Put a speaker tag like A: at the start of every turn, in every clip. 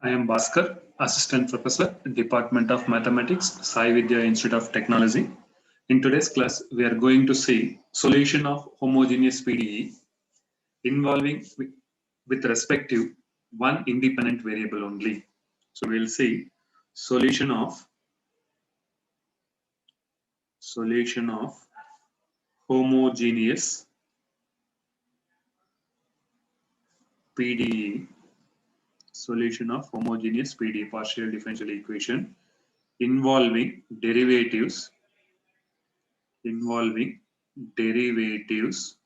A: I am Bhaskar, Assistant Professor, Department of Mathematics, Sai Vidya Institute of Technology. In today's class, we are going to see solution of homogeneous PDE involving with respect to one independent variable only. So we'll see solution of homogeneous PDE, solution of homogeneous PDE partial differential equation involving derivatives involving derivatives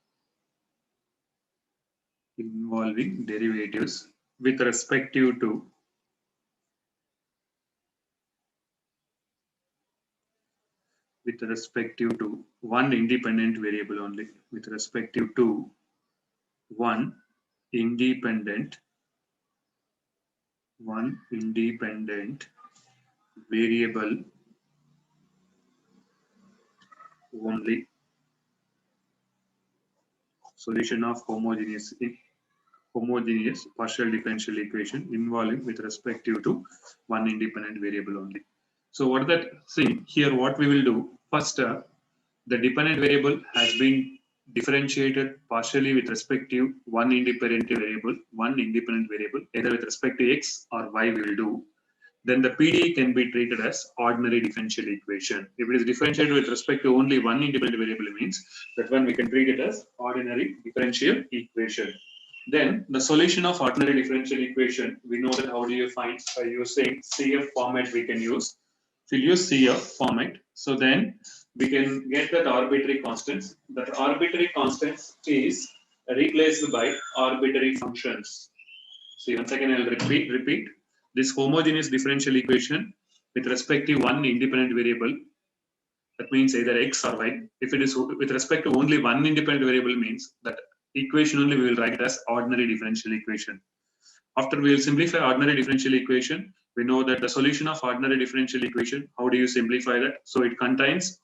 A: with respective to one independent variable only, with respective to one independent variable only. Solution of homogeneous partial differential equation involving with respective to one independent variable only. So what that thing here, what we will do first, the dependent variable has been differentiated partially with respect to one independent variable, either with respect to x or y we will do. Then the PDE can be treated as ordinary differential equation. If it is differentiated with respect to only one independent variable, means that one we can treat it as ordinary differential equation. Then the solution of ordinary differential equation, we know that how do you find by using CF format we can use. If you use CF format, so then we can get that arbitrary constants. That arbitrary constants is replaced by arbitrary functions. See, once again I'll repeat this homogeneous differential equation with respect to one independent variable, that means either x or y. If it is with respect to only one independent variable, means that equation only we will write it as ordinary differential equation. After we will simplify ordinary differential equation, we know that the solution of ordinary differential equation, how do you simplify that? So it contains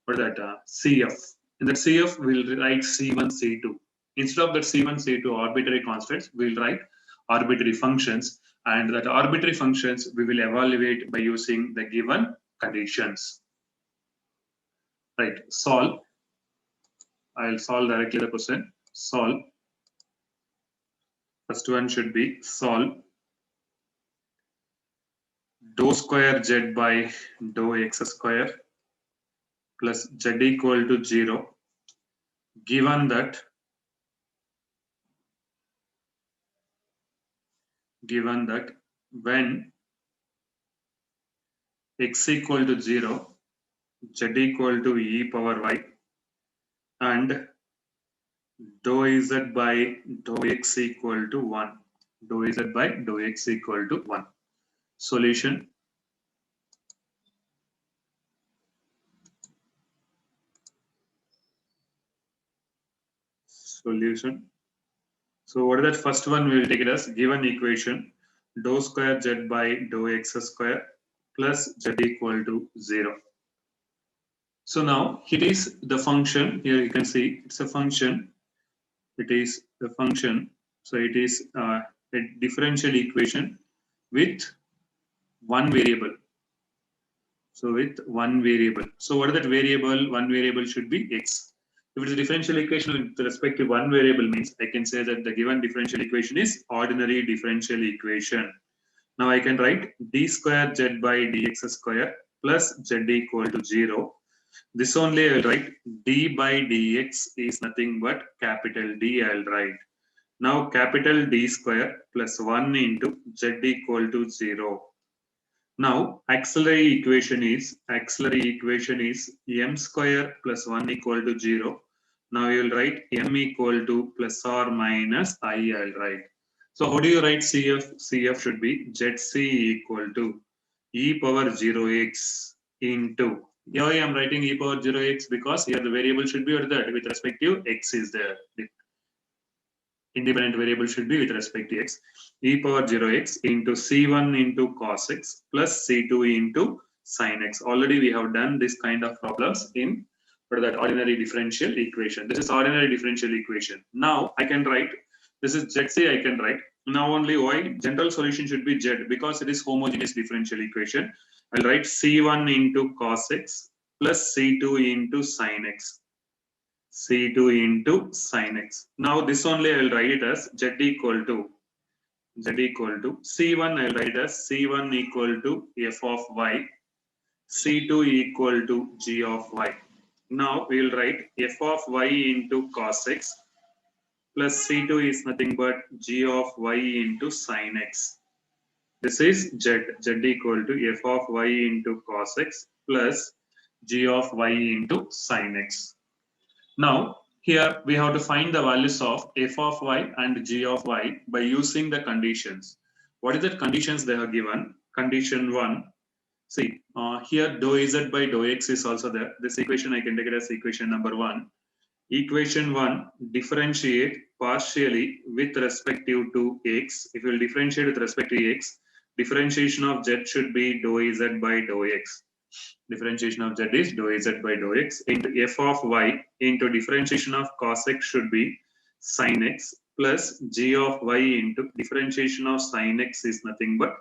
A: what that CF. In that CF, we'll write C1, C2. Instead of that C1, C2 arbitrary constants, we'll write arbitrary functions, and that arbitrary functions we will evaluate by using the given conditions. Right, solve. I'll solve directly the question. Solve. First one should be solve dou square z by dou x square plus z equal to 0, given that when x equal to 0, z equal to e power y, and dou z by dou x equal to 1. Dou z by dou x equal to 1. Solution. So what is that first one? We will take it as given equation dou square z by dou x square plus z equal to 0. So now it is the function. Here you can see it's a function. It is the function. So it is a differential equation with one variable. So with one variable. So what is that variable? One variable should be x. If it is a differential equation with respect to one variable, means I can say that the given differential equation is ordinary differential equation. Now I can write d square z by dx square plus z equal to 0. This only I will write d by dx is nothing but capital D I will write. Now capital D square plus 1 into z equal to 0. Now auxiliary equation is m square plus 1 equal to 0. Now you will write m equal to plus or minus I will write. So how do you write CF? CF should be ZC equal to e power 0x into. Here I am writing e power 0x because here the variable should be with respect to x is there. The independent variable should be with respect to x. E power 0x into C1 into cos x plus C2 into sin x. Already we have done this kind of problems in that ordinary differential equation. This is ordinary differential equation. Now I can write, this is ZC I can write. Now only y, general solution should be z because it is homogeneous differential equation. I'll write c1 into cos x plus c2 into sin x. C2 into sin x. Now this only I will write it as z equal to C1, I will write as C1 equal to f of y, C2 equal to g of y. Now we will write f of y into cos x plus C2 is nothing but g of y into sin x. This is z equal to f of y into cos x plus g of y into sin x. Now, here we have to find the values of f of y and g of y by using the conditions. What is the conditions they have given? Condition 1. See, here dou z by dou x is also there. This equation I can take it as equation number 1. Equation 1, differentiate partially with respective to x. If you will differentiate with respect to x, differentiation of z should be dou z by dou x. Differentiation of z is dou z by dou x into f of y into differentiation of cos x should be sin x plus g of y into differentiation of sin x is nothing but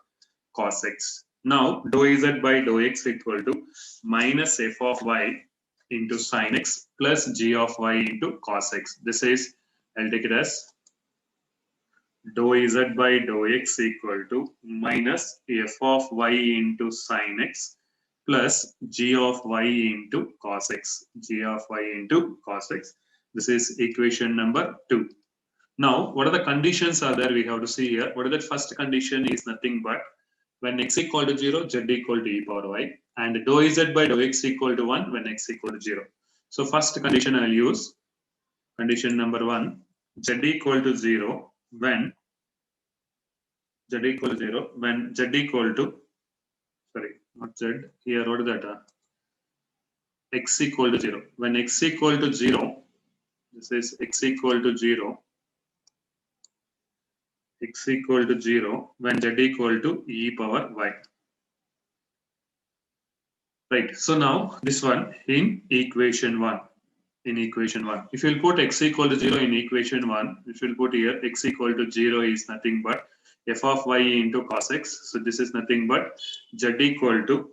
A: cos x. Now dou z by dou x equal to minus f of y into sin x plus g of y into cos x. This is, I'll take it as dou z by dou x equal to minus f of y into sin x plus g of y into cos x. G of y into cos x. This is equation number 2. Now, what are the conditions are there? We have to see here. What is the first condition is nothing but when x equal to 0, z equal to e power y, and dou z by dou x equal to 1 when x equal to 0. So first condition I will use. Condition number 1, z equal to 0 when z equal to 0 when z equal to, sorry, not z, here what is that? X equal to 0. When x equal to 0, this is x equal to 0, x equal to 0 when z equal to e power y. Right. So now this one in equation 1. In equation 1. If you will put x equal to 0 in equation 1, if you will put here x equal to 0 is nothing but f of y into cos x. So this is nothing but z equal to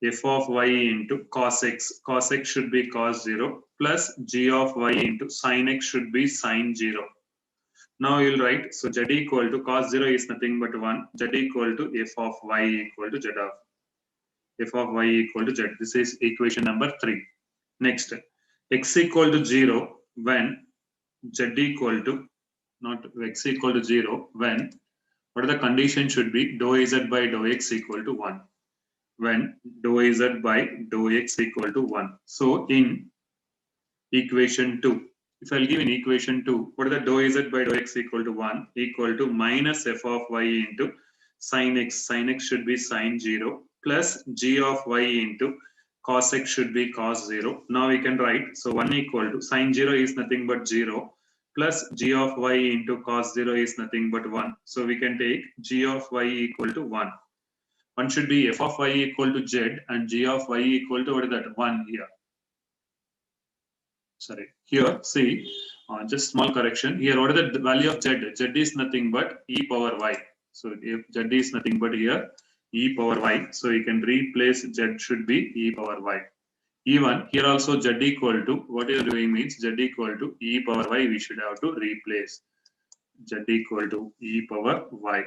A: f of y into cos x. Cos x should be cos 0 plus g of y into sin x should be sin 0. Now you'll write, so z equal to cos 0 is nothing but 1. Z equal to f of y equal to z of f of y equal to z. This is equation number 3. Next, x equal to 0 when z equal to, not x equal to 0 when, what are the conditions should be dou z by dou x equal to 1. When dou z by dou x equal to 1. So in equation 2, if I'll give in equation 2, what are the dou z by dou x equal to 1 equal to minus f of y into sin x. Sin x should be sin 0 plus g of y into cos x should be cos 0. Now we can write, so 1 equal to sin 0 is nothing but 0 plus g of y into cos 0 is nothing but 1. So we can take g of y equal to 1. 1 should be f of y equal to z and g of y equal to, what is that, 1 here. Sorry, here see, just small correction. Here what is the value of z? Z is nothing but e power y. So if z is nothing but here e power y, so you can replace z should be e power y. Even here also z equal to, what you are doing means z equal to e power y, we should have to replace z equal to e power y.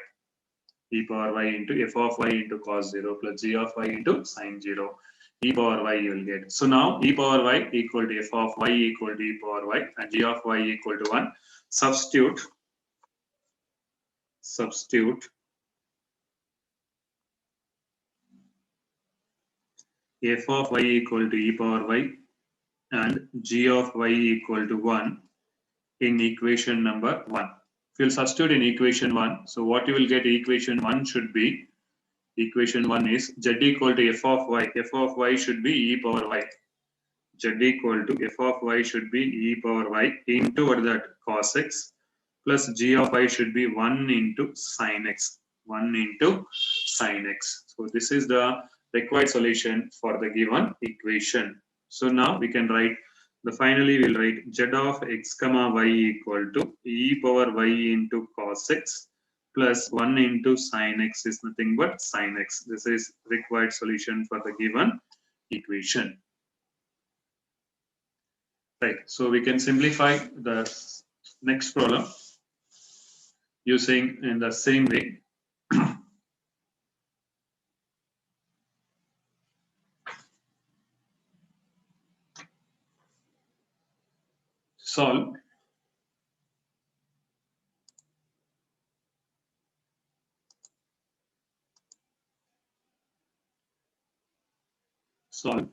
A: E power y into f of y into cos 0 plus g of y into sin 0. E power y you will get. So now e power y equal to f of y equal to e power y and g of y equal to 1. Substitute f of y equal to e power y and g of y equal to 1 in equation number 1. If you will substitute in equation 1, so what you will get, equation 1 should be, equation 1 is z equal to f of y. F of y should be e power y. Z equal to f of y should be e power y into, what is that, cos x plus g of y should be 1 into sin x. 1 into sin x. So this is the required solution for the given equation. So now we can write Finally we'll write z of x comma y equal to e power y into cos x plus 1 into sin x is nothing but sin x. This is required solution for the given equation. Right. So we can simplify the next problem using in the same way. Solve. Solve.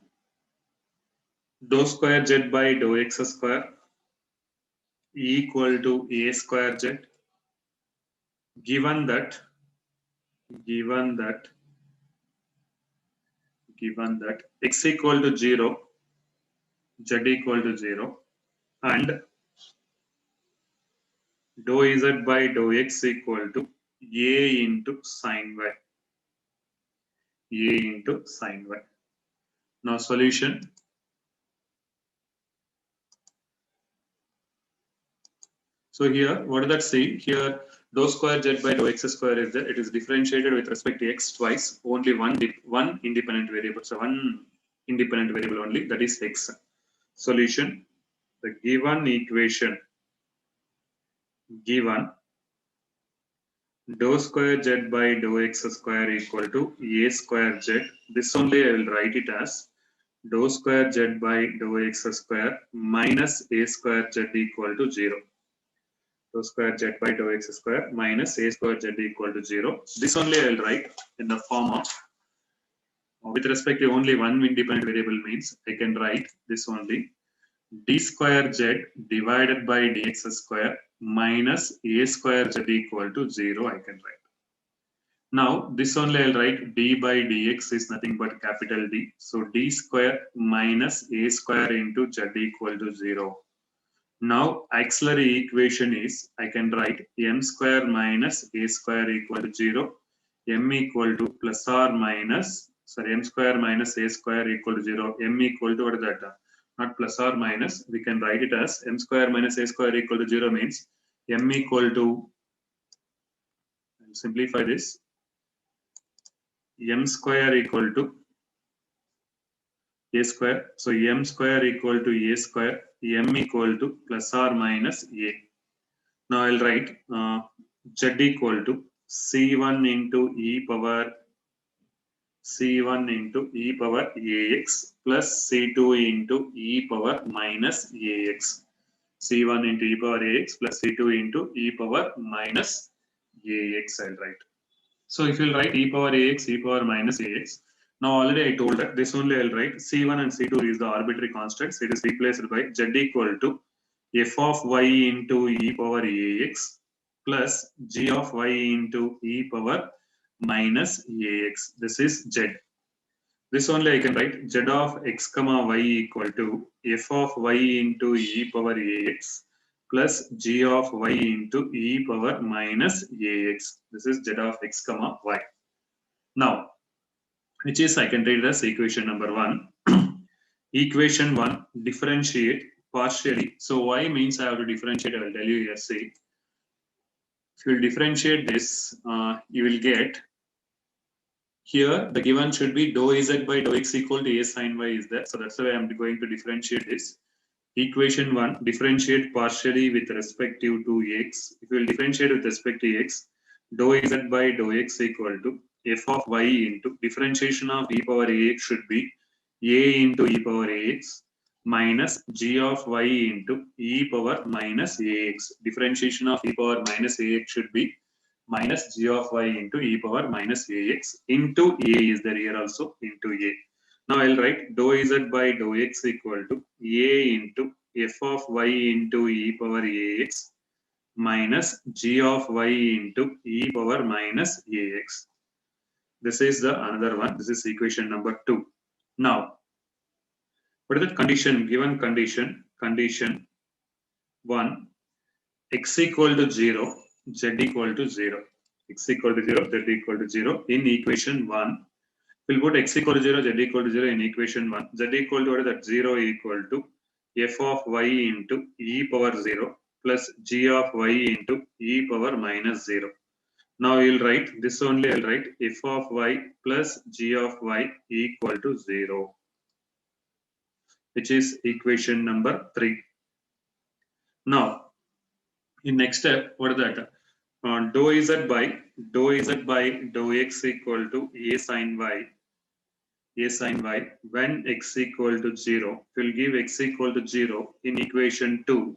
A: Dou square z by dou x square equal to a square z. Given that x equal to 0, z equal to 0, and dou z by dou x equal to a into sin y. Now solution. So here, what does that say? Here, dou square z by dou x square is there. It is differentiated with respect to x twice. Only one independent variable. So one independent variable only, that is x. Solution. The given equation, given dou square z by dou x square equal to a square z. This only I will write it as dou square z by dou x square minus a square z equal to 0. Dou square z by dou x square minus a square z equal to 0. This only I will write in the form of, with respect to only one independent variable means I can write this only, d square z divided by dx square minus a square z equal to 0 I can write. Now this only I'll write d by dx is nothing but capital D. So d square minus a square into z equal to 0. Now auxiliary equation is I can write m square minus a square equal to 0, m equal to plus or minus, sorry, m square minus a square equal to 0, m equal to, what is that? Not plus or minus, we can write it as m square minus a square equal to 0 means m equal to, I'll simplify this, m square equal to a square. So m square equal to a square, m equal to plus or minus a. Now I'll write z equal to c1 into e power ax plus c2 into e power minus ax. c1 into e power ax plus c2 into e power minus ax I'll write. So if you'll write e power ax, e power minus ax, now already I told that this only I'll write c1 and c2 is the arbitrary constants. It is replaced by z equal to f of y into e power ax plus g of y into e power minus ax. This is z. This only I can write z of x comma y equal to f of y into e power ax plus g of y into e power minus ax. This is z of x comma y. Now, which is I can read as equation number 1. Equation 1, differentiate partially. So y means I have to differentiate. I will tell you here. See, if you will differentiate this, you will get here the given should be dou z by dou x equal to a sin y is there. So that's the way I'm going to differentiate this. Equation 1, differentiate partially with respect to x. If you will differentiate with respect to x, dou z by dou x equal to f of y into differentiation of e power ax should be a into e power ax minus g of y into e power minus ax. Differentiation of e power minus ax should be minus g of y into e power minus ax into a is there here also into a. Now I'll write dou z by dou x equal to a into f of y into e power ax minus g of y into e power minus ax. This is the another one. This is equation number 2. Now, what is the condition? Given condition, condition 1, x equal to 0, z equal to 0. X equal to 0, z equal to 0 in equation 1. We'll put x equal to 0, z equal to 0 in equation 1. Z equal to what is that? 0 equal to f of y into e power 0 plus g of y into e power minus 0. Now we'll write this only. I'll write f of y plus g of y equal to 0, which is equation number 3. Now, in next step, what is that? Dou z by dou x equal to a sin y when x equal to 0. We'll give x equal to 0 in equation 2.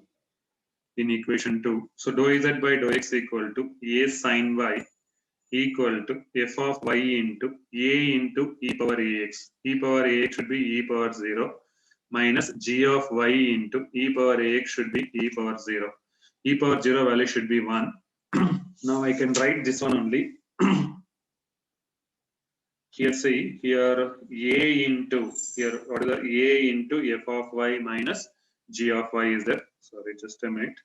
A: So dou z by dou x equal to a sin y equal to f of y into a into e power ax. E power ax should be e power 0 minus g of y into e power ax should be e power 0. E power 0 value should be 1. Now I can write this one only. Here see, here a into, here what is the a into f of y minus g of y is there. Sorry, just a minute.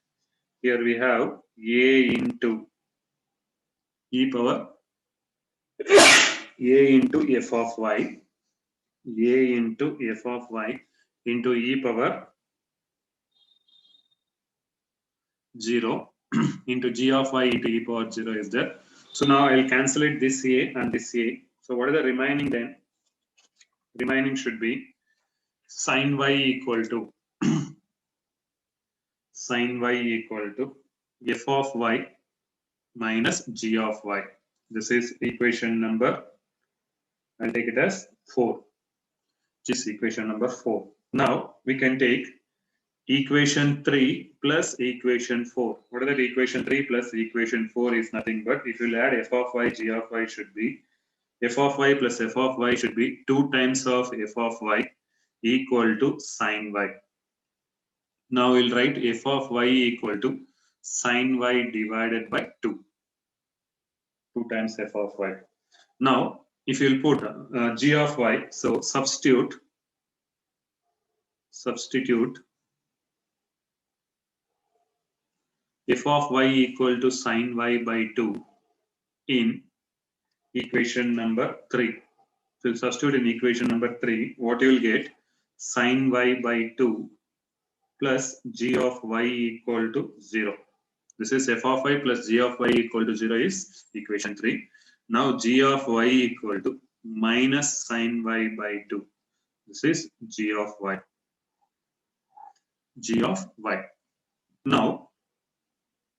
A: Here we have a into e power a into f of y, a into f of y into e power 0 into g of y into e power 0 is there. So now I'll cancel it, this a and this a. So what is the remaining then? Remaining should be sin y equal to sin y equal to f of y minus g of y. This is equation number, I'll take it as 4, which is equation number 4. Now we can take equation 3 plus equation 4. What is that? Equation 3 plus equation 4 is nothing but, if you add f of y, g of y should be f of y plus f of y should be 2 times of f of y equal to sin y. Now we'll write f of y equal to sin y divided by 2. 2 times f of y. Now if you'll put g of y, so substitute f of y equal to sin y by 2 in equation number 3. So substitute in equation number 3, what you will get? Sin y by 2 plus g of y equal to 0. This is f of y plus g of y equal to 0 is equation 3. Now g of y equal to minus sin y by 2. This is g of y. Now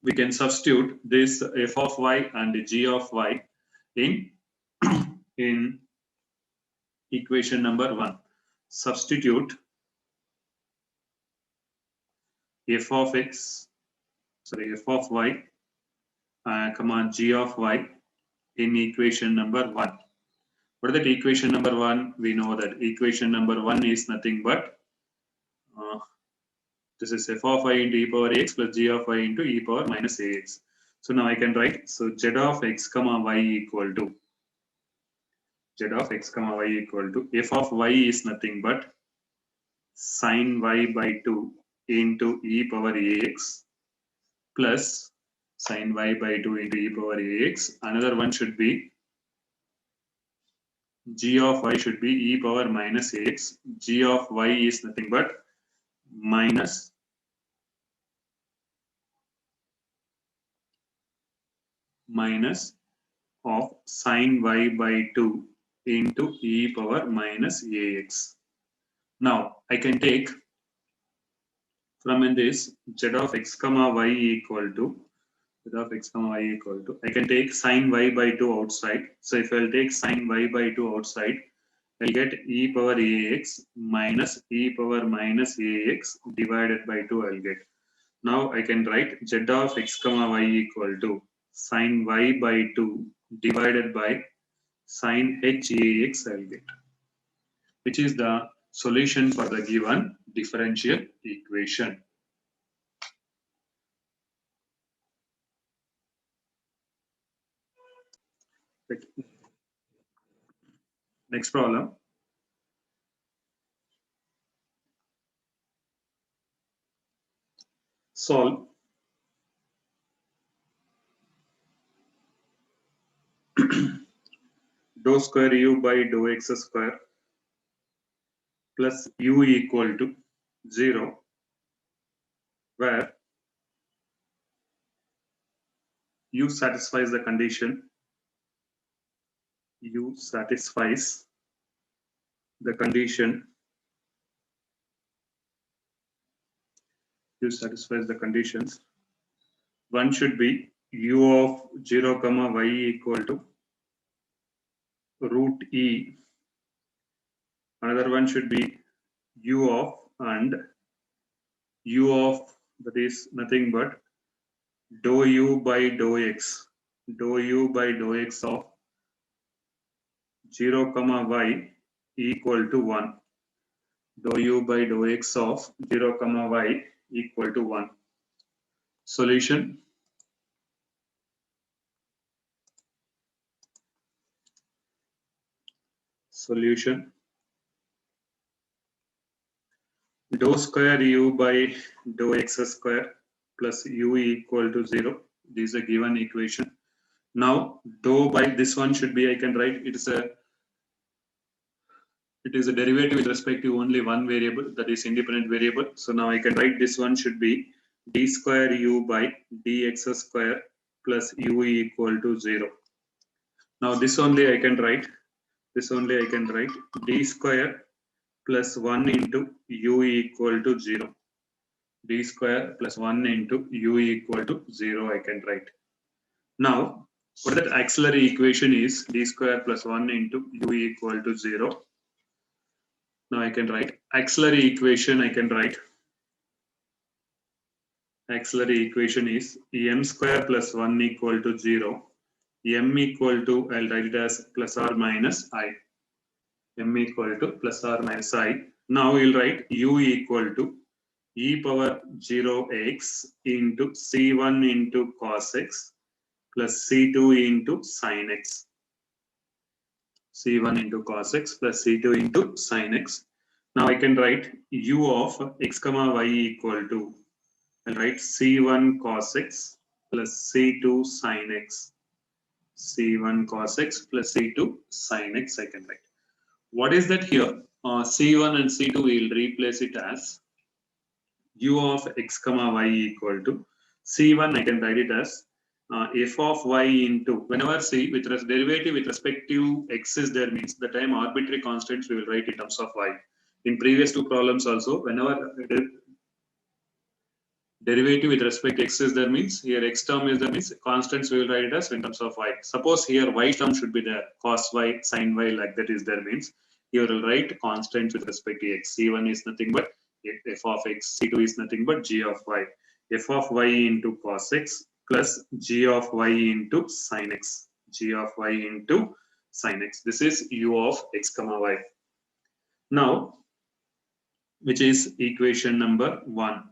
A: we can substitute this f of y and g of y in equation number 1. Substitute f of y g of y in equation number 1. What is that equation number 1? We know that equation number 1 is nothing but this is f of y into e power x plus g of y into e power minus ax. So now I can write, so z of x comma y equal to f of y is nothing but sin y by 2 into e power ax plus sin y by 2 into e power ax. Another one should be g of y should be e power minus ax. G of y is nothing but minus of sin y by 2 into e power minus ax. Now I can take from in this z of x comma y equal to I can take sin y by 2 outside. So if I'll take sin y by 2 outside, I'll get e power ax minus e power minus ax divided by 2 I'll get. Now I can write z of x comma y equal to sin y by 2 divided by sin h ax I'll get, which is the solution for the given differential equation. Next problem. Solve dou square u by dou x square plus u equal to 0 where u satisfies the condition, u satisfies the condition, u satisfies the conditions. One should be u of 0 comma y equal to root e. Another one should be u of and u of, that is nothing but dou u by dou x, dou u by dou x of 0 comma y equal to 1, dou u by dou x of 0 comma y equal to 1. Solution. Solution. Dou square u by dou x square plus u equal to 0. This is a given equation. Now dou by this one should be, I can write it is a derivative with respect to only one variable, that is independent variable. So now I can write this one should be d square u by dx square plus u equal to 0. Now this only I can write d square plus 1 into u equal to 0. D square plus 1 into u equal to 0 I can write. Now what that auxiliary equation is, d square plus 1 into u equal to 0. Now I can write auxiliary equation, auxiliary equation is m square plus 1 equal to 0, m equal to, I'll write it as plus or minus I, m equal to plus or minus I. Now we'll write u equal to e power 0x into c1 into cos x plus c2 into sin x. c1 into cos x plus c2 into sin x. Now I can write u of x comma y equal to, I'll write c1 cos x plus c2 sin x. c1 cos x plus c2 sin x I can write. What is that here? C1 and C2 we'll replace it as u of x comma y equal to C1 I can write it as f of y into, whenever c with derivative with respect to x is there means the time arbitrary constants we will write in terms of y. In previous two problems also, whenever derivative with respect to x is there means here x term is there means constants we will write it as in terms of y. Suppose here y term should be there, cos y, sin y, like that is there means here we'll write constants with respect to x. C1 is nothing but f of x, C2 is nothing but g of y. F of y into cos x plus g of y into sin x, g of y into sin x. This is u of x comma y. Now, which is equation number 1.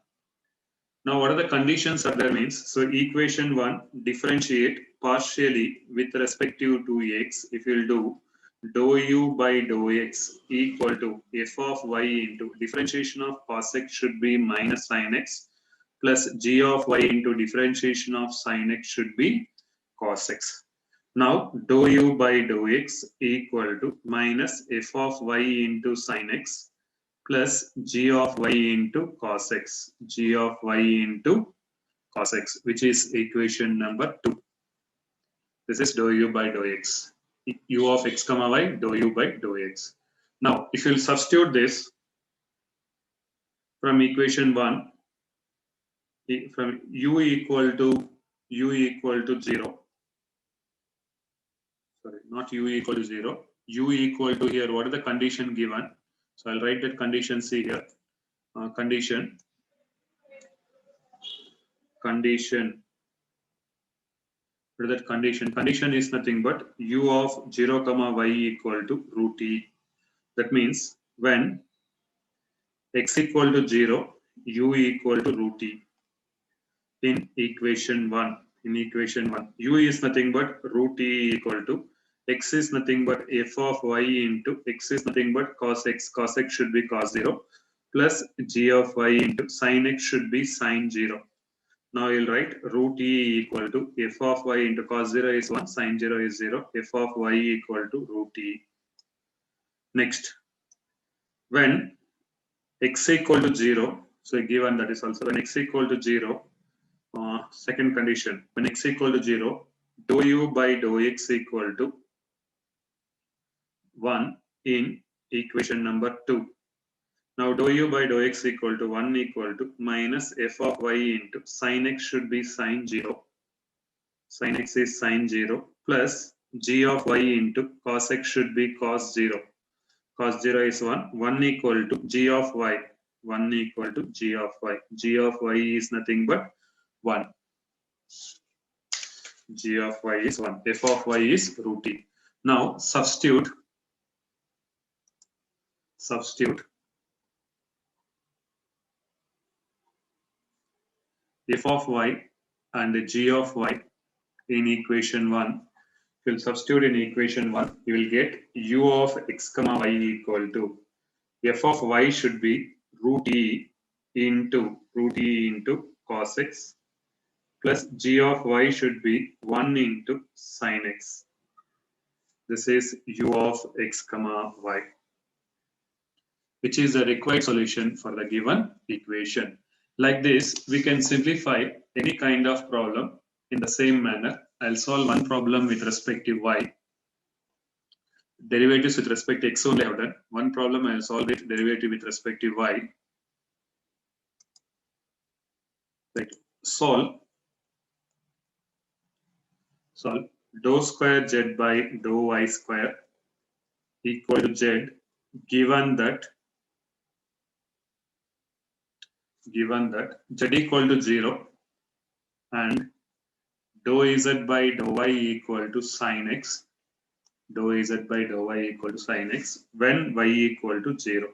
A: Now, what are the conditions are there means? So, equation 1, differentiate partially with respect to x. If you will do dou u by dou x equal to f of y into differentiation of cos x should be minus sin x plus g of y into differentiation of sin x should be cos x. Now, dou u by dou x equal to minus f of y into sin x plus g of y into cos x, g of y into cos x, which is equation number 2. This is dou u by dou x, u of x comma y, dou u by dou x. Now, if you substitute this from equation 1, from u equal to 0, sorry, not u equal to 0, u equal to here, what is the condition given? So I'll write that condition, see here, condition, what is that condition? Condition is nothing but u of 0 comma y equal to root e. That means when x equal to 0, u equal to root e. In equation 1, u is nothing but root e equal to x is nothing but f of y into x is nothing but cos x should be cos 0 plus g of y into sin x should be sin 0. Now you'll write root e equal to f of y into cos 0 is 1, sin 0 is 0, f of y equal to root e. Next, when x equal to 0, So given that is also when x equal to 0, second condition, when x equal to 0, dou u by dou x equal to 1 in equation number 2. Now dou u by dou x equal to 1 equal to minus f of y into sin x should be sin 0. Sin x is sin 0 plus g of y into cos x should be cos 0. Cos 0 is 1. 1 equal to g of y. 1 equal to g of y. G of y is nothing but 1. G of y is 1. F of y is root e. Now substitute f of y and g of y in equation 1. If you substitute in equation 1, you will get u of x comma y equal to f of y should be root e into cos x plus g of y should be 1 into sin x. This is u of x comma y, which is the required solution for the given equation. Like this, we can simplify any kind of problem in the same manner. I'll solve one problem with respect to y. Derivatives with respect to x only I have done. One problem I'll solve it derivative with respect to y. Right. Solve dou square z by dou y square equal to z given that z equal to 0 and dou z by dou y equal to sin x, dou z by dou y equal to sin x when y equal to 0.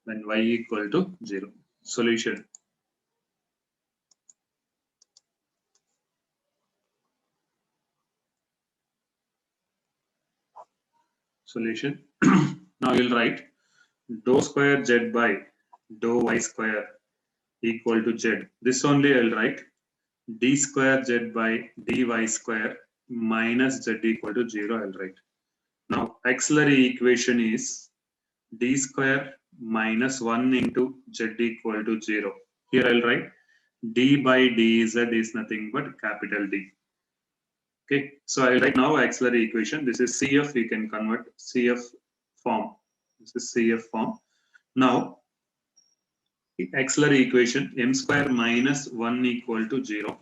A: When y equal to 0. Solution. Solution. Now you'll write dou square z by dou y square equal to z. This only I'll write d square z by dy square minus z equal to 0 I'll write. Now auxiliary equation is d square minus 1 into z equal to 0. Here I'll write d by dz is nothing but capital D. Okay, so I'll write now auxiliary equation. This is CF, we can convert CF form. This is CF form. Now, auxiliary equation m square minus 1 equal to 0.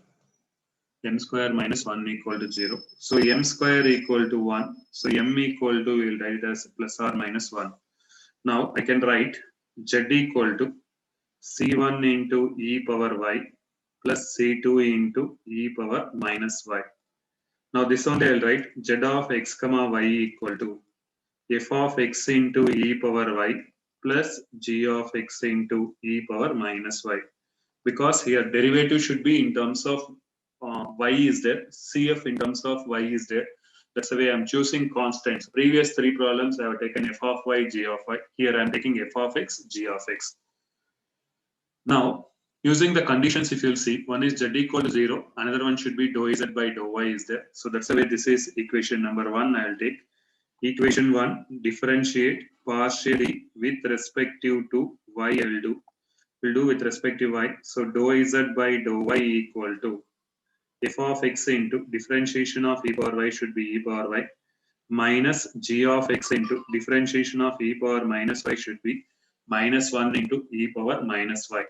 A: M square minus 1 equal to 0. So m square equal to 1. So m equal to, we'll write it as plus or minus 1. Now I can write z equal to c1 into e power y plus c2 into e power minus y. Now this only I'll write z of x comma y equal to f of x into e power y plus g of x into e power minus y. Because here derivative should be in terms of y is there, CF in terms of y is there. That's the way I'm choosing constants. Previous three problems I have taken f of y, g of y. Here I'm taking f of x, g of x. Now, using the conditions, if you'll see, one is z equal to 0, another one should be dou z by dou y is there. So that's the way this is equation number 1 I'll take. Equation 1, differentiate partially with respective to y I'll do. We'll do with respect to y. So dou z by dou y equal to f of x into differentiation of e power y should be e power y minus g of x into differentiation of e power minus y should be minus 1 into e power minus y.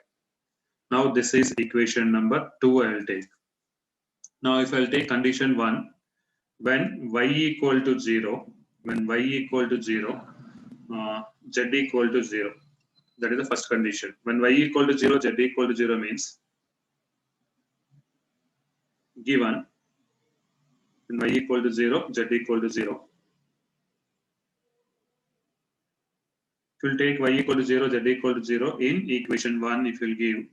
A: Now this is equation number 2 I will take. Now if I will take condition 1, when y equal to 0, z equal to 0. That is the first condition. When y equal to 0, z equal to 0 means given when y equal to 0, z equal to 0. If you take y equal to 0, z equal to 0 in equation 1, if you give,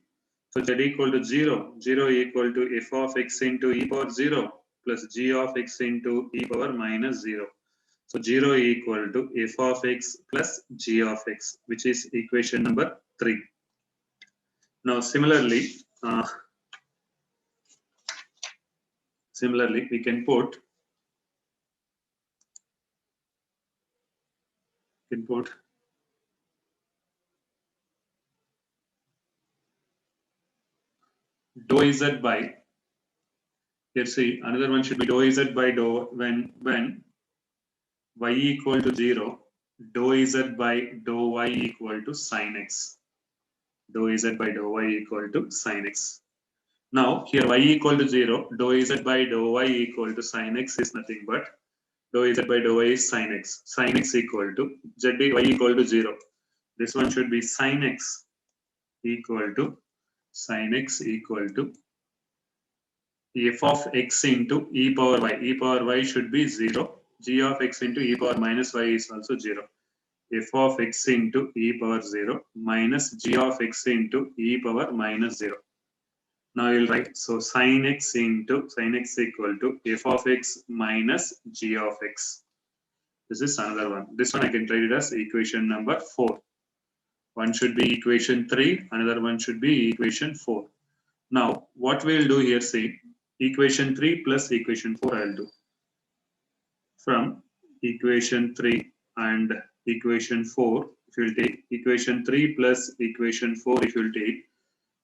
A: so z equal to 0, 0 equal to f of x into e power 0 plus g of x into e power minus 0. So 0 equal to f of x plus g of x, which is equation number 3. Now similarly, we can put dou z by, here see, another one should be dou z by dou, when y equal to 0, dou z by dou y equal to sin x. Dou z by dou y equal to sin x. Now, here y equal to 0, dou z by dou y equal to sin x is nothing but dou z by dou y is sin x. Sin x equal to z by y equal to 0. This one should be sin x equal to f of x into e power y. E power y should be 0. G of x into e power minus y is also 0. F of x into e power 0 minus g of x into e power minus 0. Now you'll write, so sin x equal to f of x minus g of x. This is another one. This one I can write it as equation number 4. One should be equation 3, another one should be equation 4. Now, what we'll do here, see, equation 3 plus equation 4 I'll do. From equation 3 and equation 4, if you'll take equation 3 plus equation 4, if you'll take,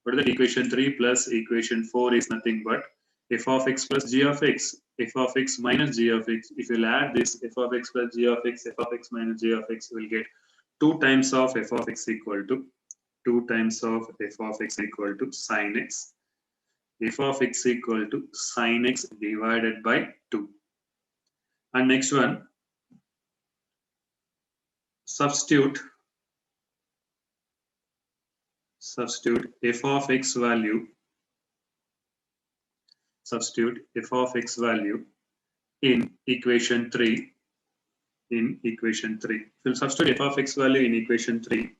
A: what is that? Equation 3 plus equation 4 is nothing but f of x plus g of x, f of x minus g of x. If you'll add this f of x plus g of x, f of x minus g of x, we'll get 2 times of f of x equal to 2 times of f of x equal to sin x. F of x equal to sin x divided by 2. And next one, substitute f of x value, in equation 3. If you substitute f of x value in equation 3,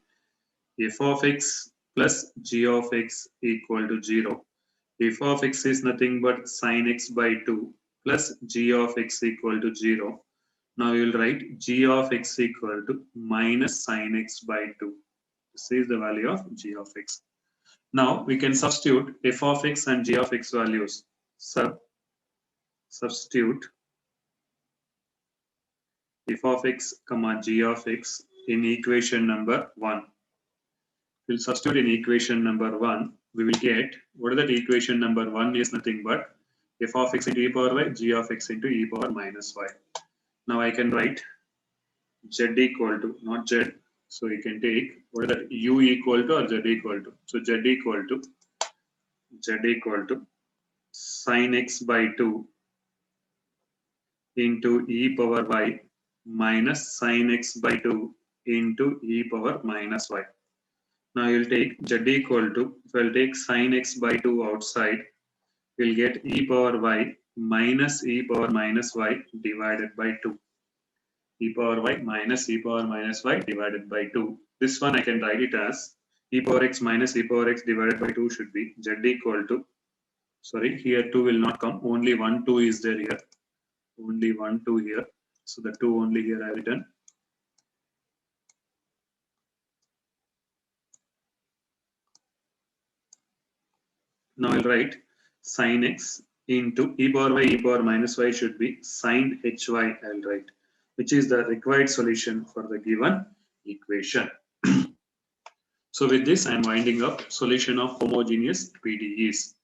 A: f of x plus g of x equal to 0. F of x is nothing but sin x by 2 plus g of x equal to 0. Now you will write g of x equal to minus sin x by 2. This is the value of g of x. Now we can substitute f of x and g of x values. Substitute f of x comma g of x in equation number 1. We'll substitute in equation number 1. We will get, what is that? Equation number 1 is nothing but f of x into e power y, g of x into e power minus y. Now I can write z equal to, not z, so you can take, what is that? U equal to or z equal to. So z equal to sin x by 2 into e power y minus sin x by 2 into e power minus y. Now you'll take z equal to, if I'll take sin x by 2 outside, we'll get e power y minus e power minus y divided by 2. E power y minus e power minus y divided by 2. This one I can write it as e power x minus e power x divided by 2 should be z equal to, sorry, here 2 will not come, only 1 2 is there here. Only 1 2 here. So the 2 only here I have written. Now I'll write sin x into e power minus y should be sin hy, I'll write, which is the required solution for the given equation. So with this, I am winding up solution of homogeneous PDEs.